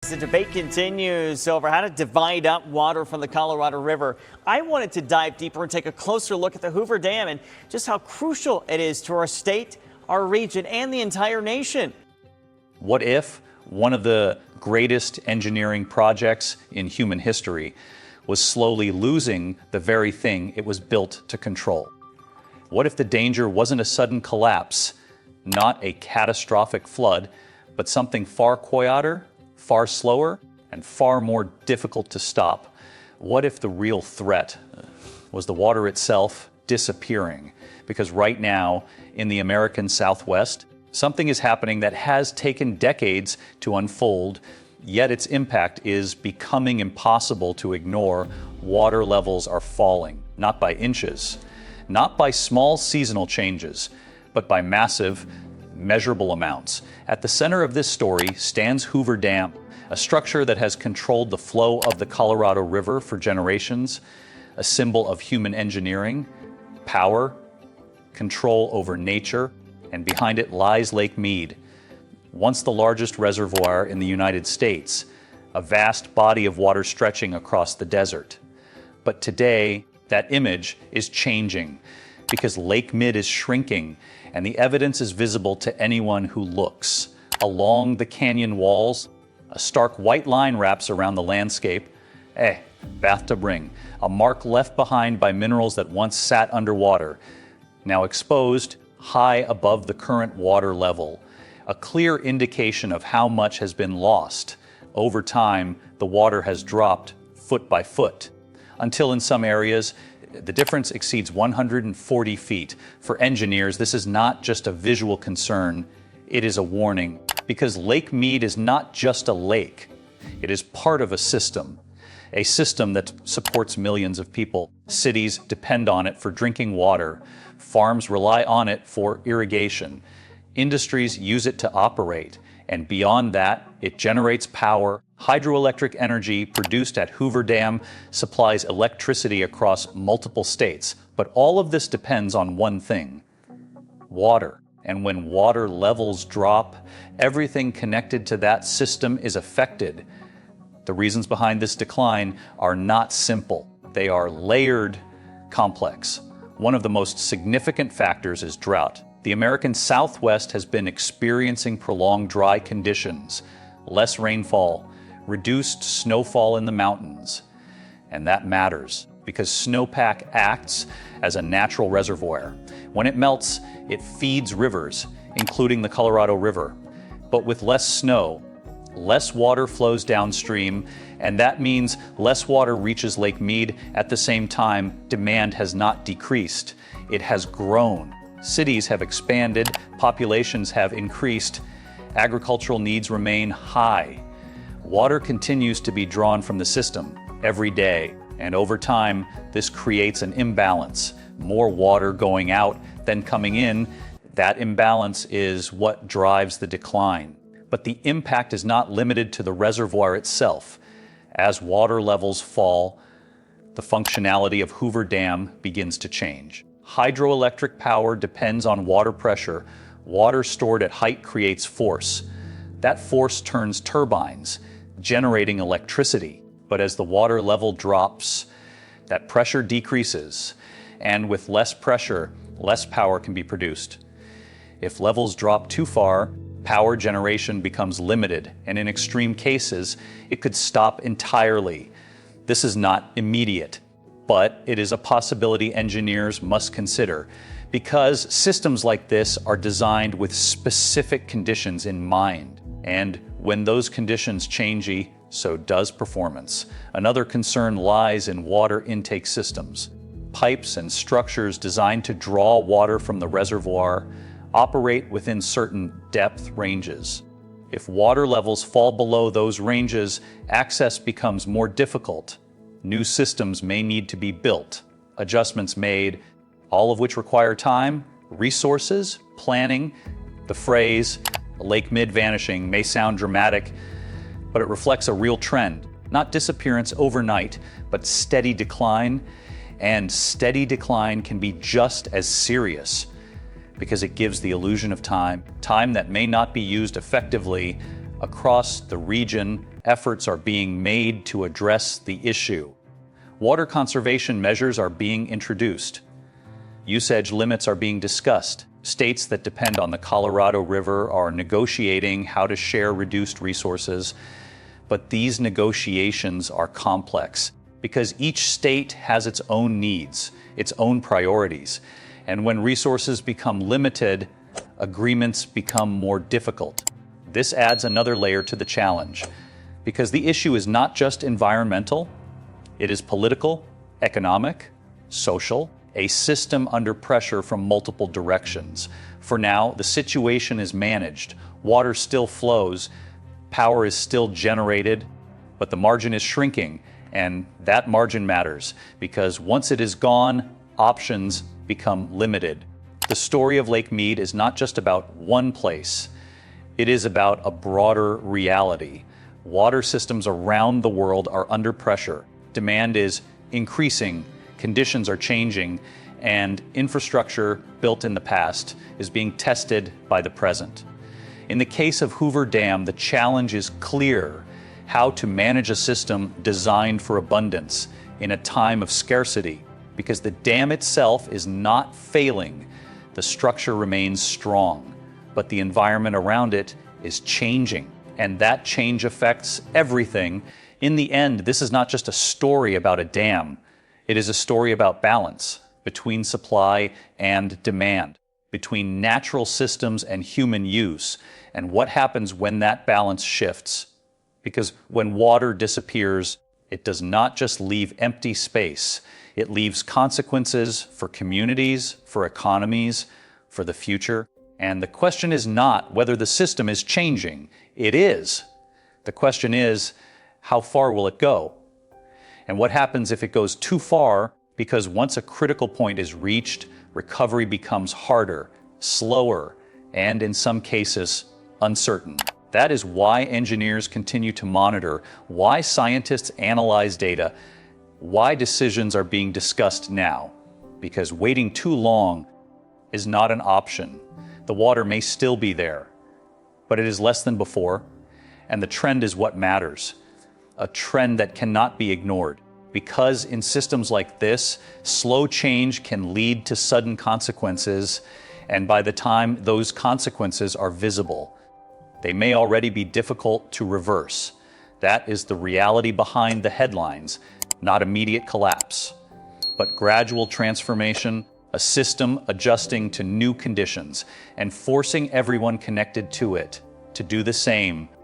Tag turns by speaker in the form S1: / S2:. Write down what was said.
S1: The debate continues over how to divide up water from the Colorado River. I wanted to dive deeper and take a closer look at the Hoover Dam and just how crucial it is to our state, our region, and the entire nation.
S2: What if one of the greatest engineering projects in human history was slowly losing the very thing it was built to control? What if the danger wasn't a sudden collapse, not a catastrophic flood, but something far quieter, far slower, and far more difficult to stop? What if the real threat was the water itself disappearing? Because right now, in the American Southwest, something is happening that has taken decades to unfold, yet its impact is becoming impossible to ignore. Water levels are falling, not by inches, not by small seasonal changes, but by massive, measurable amounts. At the center of this story stands Hoover Dam, a structure that has controlled the flow of the Colorado River for generations, a symbol of human engineering, power, control over nature, and behind it lies Lake Mead, once the largest reservoir in the United States, a vast body of water stretching across the desert. But today, that image is changing because Lake Mead is shrinking, and the evidence is visible to anyone who looks. Along the canyon walls, a stark white line wraps around the landscape. Bathtub ring, a mark left behind by minerals that once sat underwater, now exposed high above the current water level, a clear indication of how much has been lost. Over time, the water has dropped foot by foot, until in some areas, the difference exceeds 140 feet. For engineers, this is not just a visual concern, it is a warning, because Lake Mead is not just a lake. It is part of a system that supports millions of people. Cities depend on it for drinking water. Farms rely on it for irrigation. Industries use it to operate. And beyond that, it generates power. Hydroelectric energy produced at Hoover Dam supplies electricity across multiple states. But all of this depends on one thing: water. And when water levels drop, everything connected to that system is affected. The reasons behind this decline are not simple. They are layered, complex. One of the most significant factors is drought. The American Southwest has been experiencing prolonged dry conditions, less rainfall, reduced snowfall in the mountains. And that matters because snowpack acts as a natural reservoir. When it melts, it feeds rivers, including the Colorado River. But with less snow, less water flows downstream, and that means less water reaches Lake Mead. At the same time, demand has not decreased. It has grown. Cities have expanded, populations have increased, agricultural needs remain high. Water continues to be drawn from the system every day, and over time, this creates an imbalance. More water going out than coming in. That imbalance is what drives the decline. But the impact is not limited to the reservoir itself. As water levels fall, the functionality of Hoover Dam begins to change. Hydroelectric power depends on water pressure. Water stored at height creates force. That force turns turbines, generating electricity. But as the water level drops, that pressure decreases, and with less pressure, less power can be produced. If levels drop too far, power generation becomes limited, and in extreme cases, it could stop entirely. This is not immediate, but it is a possibility engineers must consider, because systems like this are designed with specific conditions in mind. And when those conditions change, so does performance. Another concern lies in water intake systems. Pipes and structures designed to draw water from the reservoir operate within certain depth ranges. If water levels fall below those ranges, access becomes more difficult. New systems may need to be built, adjustments made, all of which require time, resources, planning. The phrase, Lake Mead vanishing, may sound dramatic, but it reflects a real trend. Not disappearance overnight, but steady decline. And steady decline can be just as serious, because it gives the illusion of time that may not be used effectively Across the region, efforts are being made to address the issue. Water conservation measures are being introduced. Usage limits are being discussed. States that depend on the Colorado River are negotiating how to share reduced resources. But these negotiations are complex because each state has its own needs, its own priorities. And when resources become limited, agreements become more difficult. This adds another layer to the challenge because the issue is not just environmental, it is political, economic, social, a system under pressure from multiple directions. For now, the situation is managed. Water still flows, power is still generated, but the margin is shrinking, and that margin matters because once it is gone, options become limited. The story of Lake Mead is not just about one place. It is about a broader reality. Water systems around the world are under pressure. Demand is increasing, conditions are changing, and infrastructure built in the past is being tested by the present. In the case of Hoover Dam, the challenge is clear: how to manage a system designed for abundance in a time of scarcity. Because the dam itself is not failing, the structure remains strong, but the environment around it is changing, and that change affects everything. In the end, this is not just a story about a dam. It is a story about balance between supply and demand, between natural systems and human use, and what happens when that balance shifts. Because when water disappears, it does not just leave empty space. It leaves consequences for communities, for economies, for the future. And the question is not whether the system is changing. It is. The question is, how far will it go? And what happens if it goes too far? Because once a critical point is reached, recovery becomes harder, slower, and in some cases, uncertain. That is why engineers continue to monitor, why scientists analyze data, why decisions are being discussed now. Because waiting too long is not an option. The water may still be there, but it is less than before, and the trend is what matters. A trend that cannot be ignored. Because in systems like this, slow change can lead to sudden consequences, and by the time those consequences are visible, they may already be difficult to reverse. That is the reality behind the headlines, not immediate collapse, but gradual transformation, a system adjusting to new conditions and forcing everyone connected to it to do the same